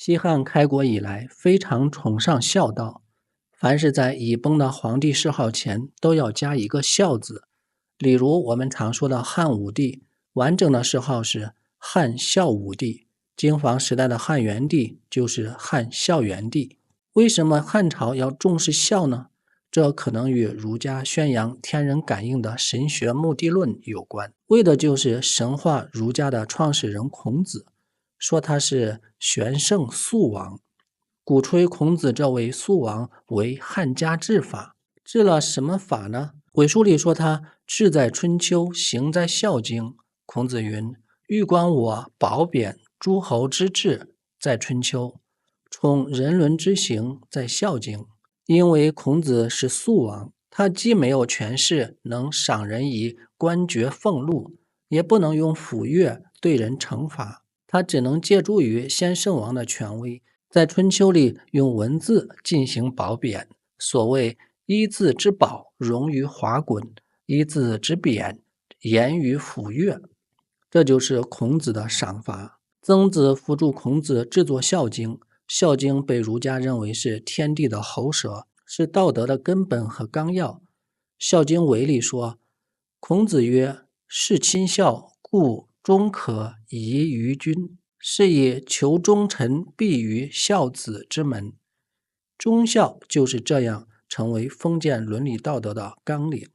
西汉开国以来，非常崇尚孝道，凡是在已崩的皇帝谥号前都要加一个孝字。例如我们常说的汉武帝，完整的谥号是汉孝武帝；经房时代的汉元帝就是汉孝元帝。为什么汉朝要重视孝呢？这可能与儒家宣扬天人感应的神学目的论有关，为的就是神化儒家的创始人孔子，说他是玄圣素王，鼓吹孔子这位素王为汉家治法。治了什么法呢？鬼书里说他志在春秋，行在孝经。孔子云：欲观我褒贬诸侯之志，在春秋；宠人伦之行，在孝经。因为孔子是素王，他既没有权势能赏人以官爵俸禄，也不能用抚乐对人惩罚，他只能借助于先圣王的权威，在春秋里用文字进行褒贬。所谓一字之褒，容于华滚；一字之贬，言于抚乐。这就是孔子的赏罚。曾子辅助孔子制作孝经，孝经被儒家认为是天地的喉舌，是道德的根本和纲要。孝经为里说：孔子曰：事亲孝，故忠可移于君，是以求忠臣必于孝子之门。忠孝就是这样成为封建伦理道德的纲领。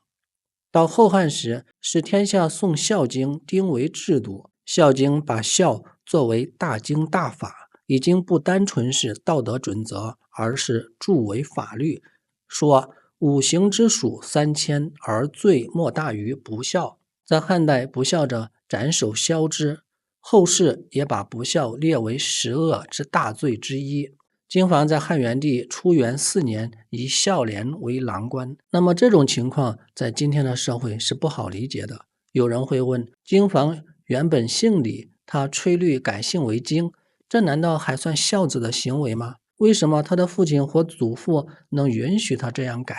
到后汉时，使天下诵孝经定为制度，孝经把孝作为大经大法，已经不单纯是道德准则，而是著为法律。说五行之属3000，而罪莫大于不孝。在汉代，不孝者斩首削之，后世也把不孝列为10恶之大罪之一。经房在汉元帝初元4年以孝廉为郎官。那么这种情况在今天的社会是不好理解的。有人会问，经房原本姓李，他吹律改姓为经，这难道还算孝子的行为吗？为什么他的父亲或祖父能允许他这样改？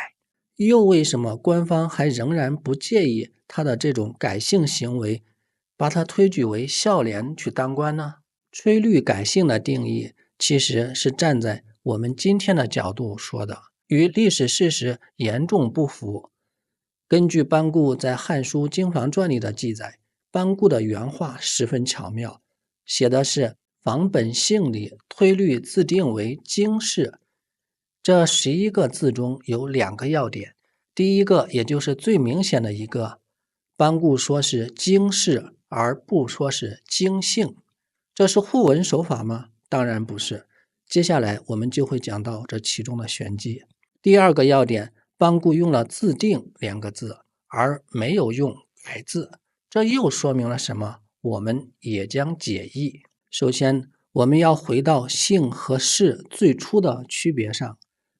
又为什么官方还仍然不介意他的这种改姓行为，把他推举为孝廉去当官呢？吹律改姓的定义其实是站在我们今天的角度说的，与历史事实严重不符。根据班固在《汉书·经房传》里的记载，班固的原话十分巧妙，写的是房本姓里推律自定为经氏。这11个字中有2个要点，第一个也就是最明显的一个，班固说是经氏，而不说是经姓。这是互文手法吗？当然不是。接下来我们就会讲到这其中的玄机。第二个要点，班固用了自定2个字，而没有用改字，这又说明了什么？我们也将解译。首先，我们要回到姓和氏最初的区别上。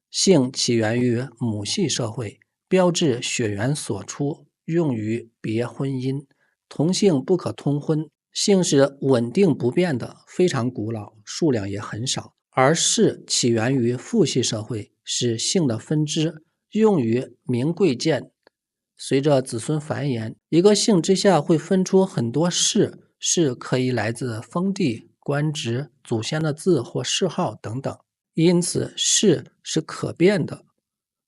姓起源于母系社会，标志血缘所出，用于别婚姻，同姓不可通婚。姓是稳定不变的，非常古老，数量也很少。而氏起源于父系社会，是姓的分支，用于名贵贱。随着子孙繁衍，一个姓之下会分出很多氏，氏可以来自封地、官职、祖先的字或谥号等等，因此氏是可变的。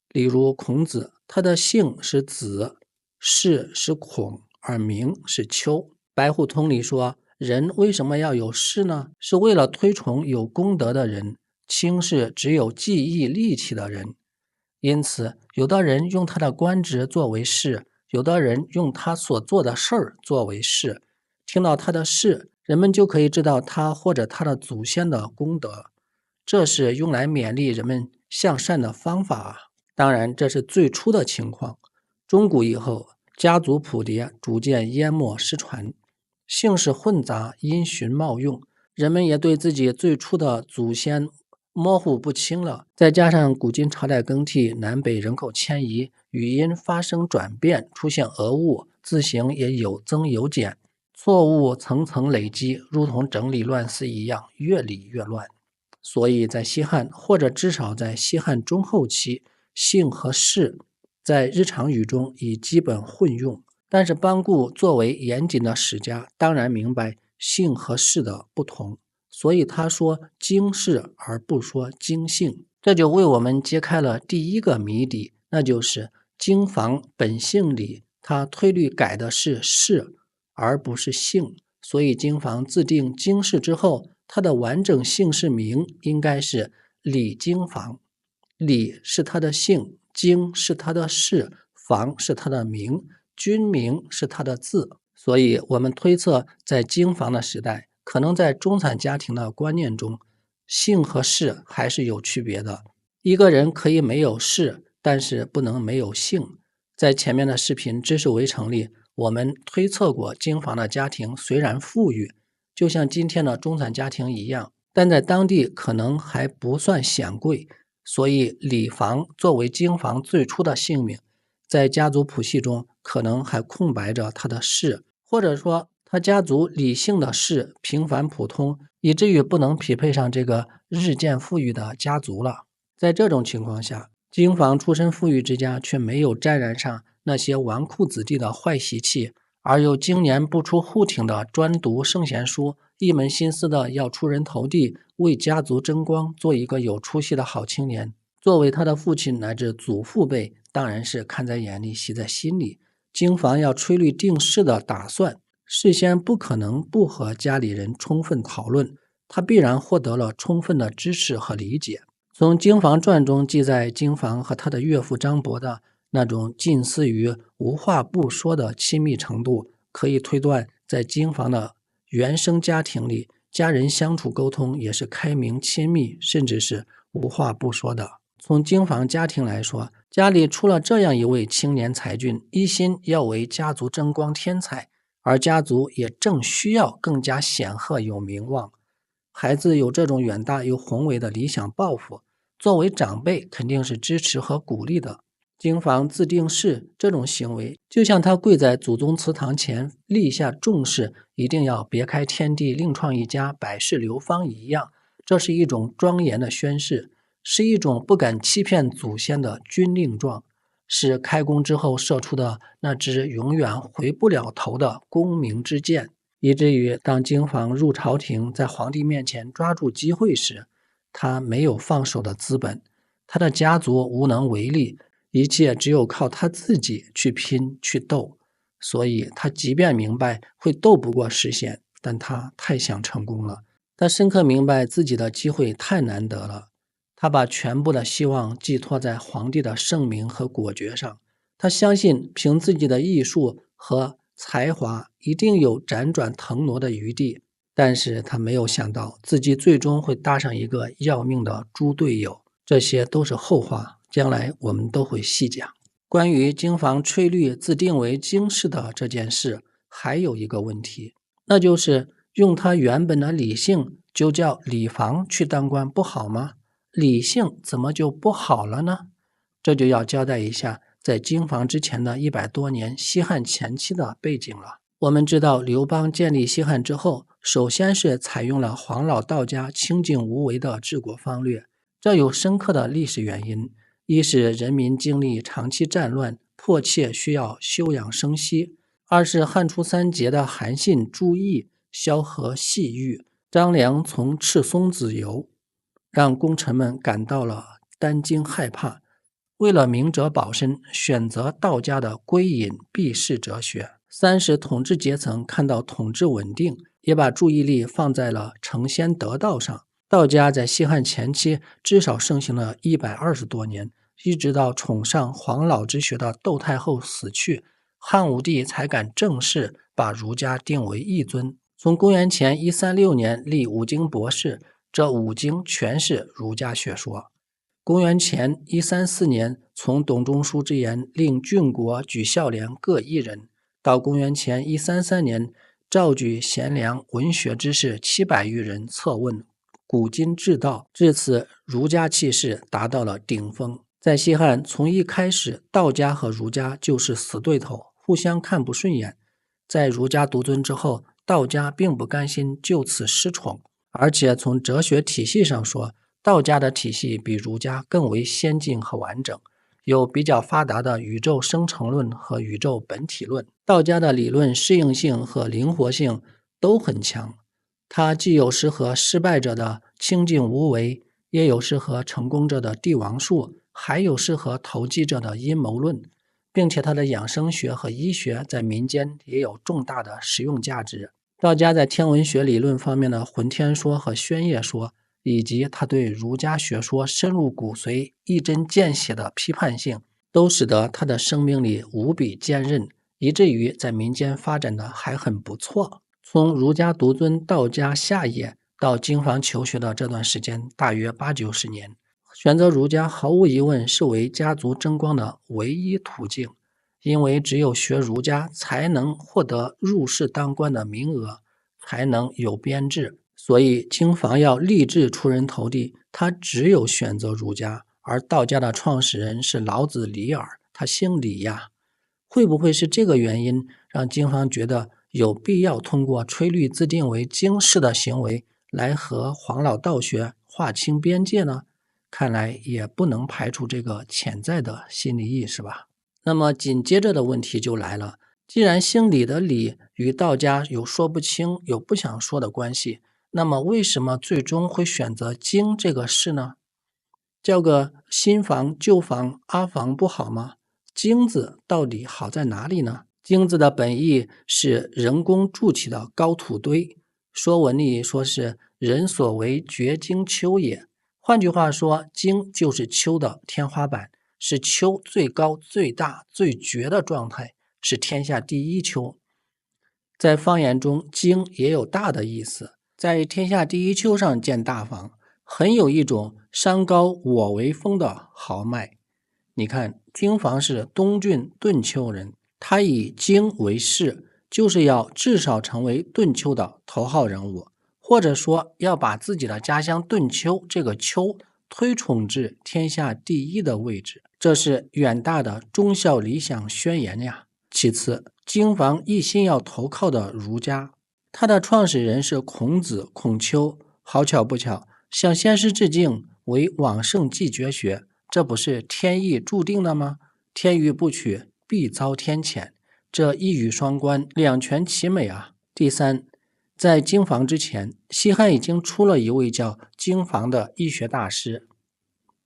例如孔子，他的姓是子，氏是孔，而名是丘。白虎通里说，人为什么要有氏呢？是为了推崇有功德的人，轻视只有技艺力气的人。因此，有的人用他的官职作为氏，有的人用他所做的事儿作为氏。听到他的氏，人们就可以知道他或者他的祖先的功德，这是用来勉励人们向善的方法。当然，这是最初的情况。中古以后，家族谱牒逐渐淹没失传，姓氏混杂，因循冒用，人们也对自己最初的祖先模糊不清了。再加上古今朝代更替，南北人口迁移，语音发生转变，出现讹误，字形也有增有减，错误层层累积，如同整理乱丝一样，越理越乱。所以在西汉，或者至少在西汉中后期，姓和氏在日常语中已基本混用。但是班固作为严谨的史家，当然明白姓和氏的不同，所以他说经世而不说经性，这就为我们揭开了第一个谜底，那就是经房本性里，它推律改的是世而不是性，所以经房自定经世之后，它的完整姓氏名应该是李经房。李是他的姓，经是他的氏，房是他的名，君名是他的字。所以我们推测，在经房的时代，可能在中产家庭的观念中，姓和氏还是有区别的。一个人可以没有氏，但是不能没有姓。在前面的视频知识围城里，我们推测过经房的家庭虽然富裕，就像今天的中产家庭一样，但在当地可能还不算显贵，所以李房作为经房最初的姓名，在家族谱系中可能还空白着他的氏，或者说他家族李姓的氏平凡普通，以至于不能匹配上这个日渐富裕的家族了。在这种情况下，经房出身富裕之家却没有沾染上那些纨绔子弟的坏习气，而又经年不出户庭的专读圣贤书，一门心思的要出人头地，为家族争光，做一个有出息的好青年。作为他的父亲乃至祖父辈，当然是看在眼里，喜在心里。经房要吹律定事的打算，事先不可能不和家里人充分讨论，他必然获得了充分的支持和理解。从经房传中记载经房和他的岳父张伯的那种近似于无话不说的亲密程度，可以推断，在经房的原生家庭里，家人相处沟通也是开明亲密，甚至是无话不说的。从经房家庭来说，家里出了这样一位青年才俊，一心要为家族争光添彩，而家族也正需要更加显赫有名望。孩子有这种远大又宏伟的理想抱负，作为长辈肯定是支持和鼓励的。经房自定事这种行为，就像他跪在祖宗祠堂前立下重誓，一定要别开天地，另创一家，百世流芳一样。这是一种庄严的宣誓，是一种不敢欺骗祖先的军令状，是开弓之后射出的那支永远回不了头的功名之箭。以至于当经房入朝廷，在皇帝面前抓住机会时，他没有放手的资本，他的家族无能为力，一切只有靠他自己去拼去斗。所以他即便明白会斗不过石显，但他太想成功了。他深刻明白自己的机会太难得了，他把全部的希望寄托在皇帝的圣明和果决上。他相信凭自己的艺术和才华一定有辗转腾挪的余地，但是他没有想到自己最终会搭上一个要命的猪队友。这些都是后话，将来我们都会细讲。关于经房吹律自定为经世的这件事，还有一个问题，那就是用他原本的李姓就叫李房去当官不好吗？李姓怎么就不好了呢？这就要交代一下在经房之前的100多年西汉前期的背景了。我们知道刘邦建立西汉之后，首先是采用了黄老道家清静无为的治国方略，这有深刻的历史原因。一是人民经历长期战乱，迫切需要休养生息；二是汉初3杰的韩信、朱毅萧何细遇，张良从赤松子游，让功臣们感到了担惊害怕。为了明哲保身，选择道家的归隐避世哲学。三是统治阶层看到统治稳定，也把注意力放在了成仙得道上。道家在西汉前期至少盛行了120多年，一直到崇尚黄老之学的窦太后死去，汉武帝才敢正式把儒家定为一尊。从公元前136年立五经博士，这五经全是儒家学说。公元前134年，从董仲舒之言令郡国举孝廉各1人，到公元前133年，召举贤良文学之士700余人测问古今治道，至此儒家气势达到了顶峰。在西汉，从一开始，道家和儒家就是死对头，互相看不顺眼。在儒家独尊之后，道家并不甘心就此失宠，而且从哲学体系上说，道家的体系比儒家更为先进和完整，有比较发达的宇宙生成论和宇宙本体论。道家的理论适应性和灵活性都很强，它既有适合失败者的清静无为，也有适合成功者的帝王术，还有适合投机者的阴谋论，并且它的养生学和医学在民间也有重大的实用价值。道家在天文学理论方面的浑天说和宣业说，以及他对儒家学说深入骨髓、一针见血的批判性，都使得他的生命力无比坚韧，以至于在民间发展的还很不错。从儒家独尊道家下野到经房求学的这段时间，大约80-90年，选择儒家毫无疑问是为家族争光的唯一途径。因为只有学儒家才能获得入仕当官的名额，才能有编制，所以经房要立志出人头地，他只有选择儒家。而道家的创始人是老子李耳，他姓李呀。会不会是这个原因让经房觉得有必要通过吹律自定为经士的行为来和黄老道学划清边界呢？看来也不能排除这个潜在的心理意识吧。那么紧接着的问题就来了，既然姓李的李与道家有说不清有不想说的关系，那么为什么最终会选择经这个氏呢？叫个新房旧房阿房不好吗？经字到底好在哪里呢？经字的本意是人工筑起的高土堆，说文里说是人所为绝经丘也。换句话说，经就是丘的天花板，是丘最高最大最绝的状态，是天下第一丘。在方言中，经也有大的意思，在天下第一丘上建大房，很有一种山高我为峰的豪迈。你看，经房是东郡顿丘人，他以经为事，就是要至少成为顿丘的头号人物，或者说要把自己的家乡顿丘这个丘推崇至天下第一的位置，这是远大的忠孝理想宣言呀。其次，经房一心要投靠的儒家，他的创始人是孔子孔丘，好巧不巧，向先师致敬为往圣继绝学，这不是天意注定的吗？天欲不取，必遭天谴，这一语双关，两全其美啊。第三，在经房之前，西汉已经出了一位叫经房的医学大师，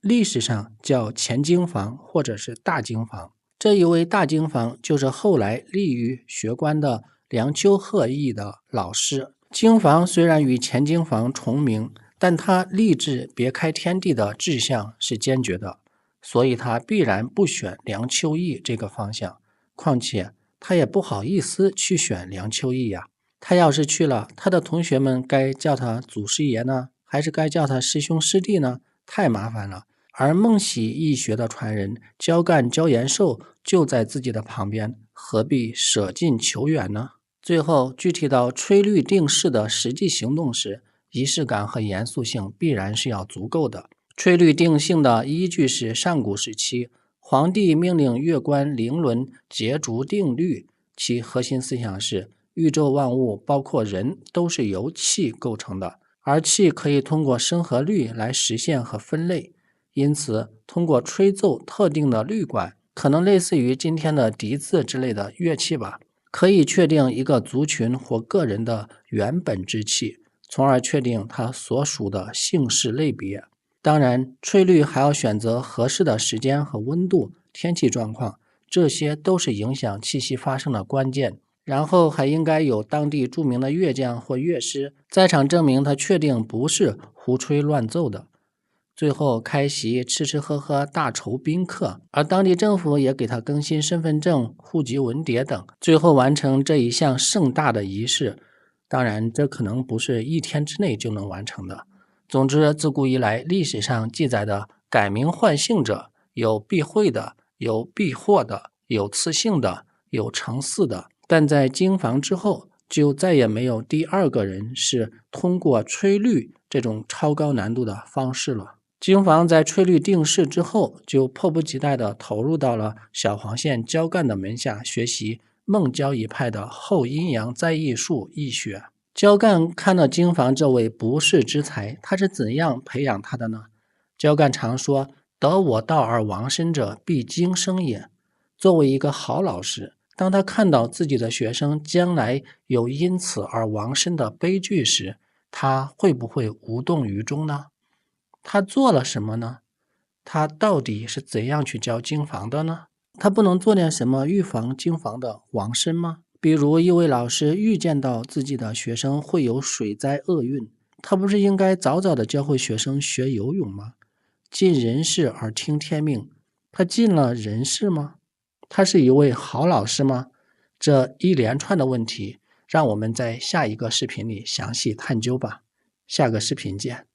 历史上叫前经房或者是大经房。这一位大经房就是后来立于学官的梁丘鹤义的老师。经房虽然与前经房重名，但他立志别开天地的志向是坚决的，所以他必然不选梁丘义这个方向。况且他也不好意思去选梁丘义呀。他要是去了，他的同学们该叫他祖师爷呢，还是该叫他师兄师弟呢？太麻烦了。而孟喜义学的传人焦干焦延寿就在自己的旁边，何必舍近求远呢？最后具体到吹律定式的实际行动时，仪式感和严肃性必然是要足够的。吹律定性的依据是上古时期皇帝命令乐官灵伦结竹定律，其核心思想是宇宙万物包括人都是由气构成的，而气可以通过声和律来实现和分类。因此，通过吹奏特定的律管，可能类似于今天的笛子之类的乐器吧，可以确定一个族群或个人的原本之气，从而确定它所属的姓氏类别。当然，吹律还要选择合适的时间和温度、天气状况，这些都是影响气息发生的关键。然后还应该有当地著名的乐匠或乐师在场证明他确定不是胡吹乱奏的。最后开席吃吃喝喝大酬宾客，而当地政府也给他更新身份证、户籍文牒等，最后完成这一项盛大的仪式。当然，这可能不是一天之内就能完成的。总之，自古以来历史上记载的改名换姓者，有避讳的，有避祸的，有赐姓的，有成嗣的，但在经房之后，就再也没有第二个人是通过吹律这种超高难度的方式了。经房在吹律定式之后，就迫不及待地投入到了小黄县焦干的门下学习孟焦一派的后阴阳在易术易学。焦干看到经房这位不世之才，他是怎样培养他的呢？焦干常说：“得我道而亡身者，必经生也。”作为一个好老师，当他看到自己的学生将来有因此而亡身的悲剧时，他会不会无动于衷呢？他做了什么呢？他到底是怎样去教经房的呢？他不能做点什么预防经房的亡身吗？比如一位老师预见到自己的学生会有水灾厄运，他不是应该早早的教会学生学游泳吗？尽人事而听天命，他尽了人事吗？他是一位好老师吗？这一连串的问题，让我们在下一个视频里详细探究吧。下个视频见。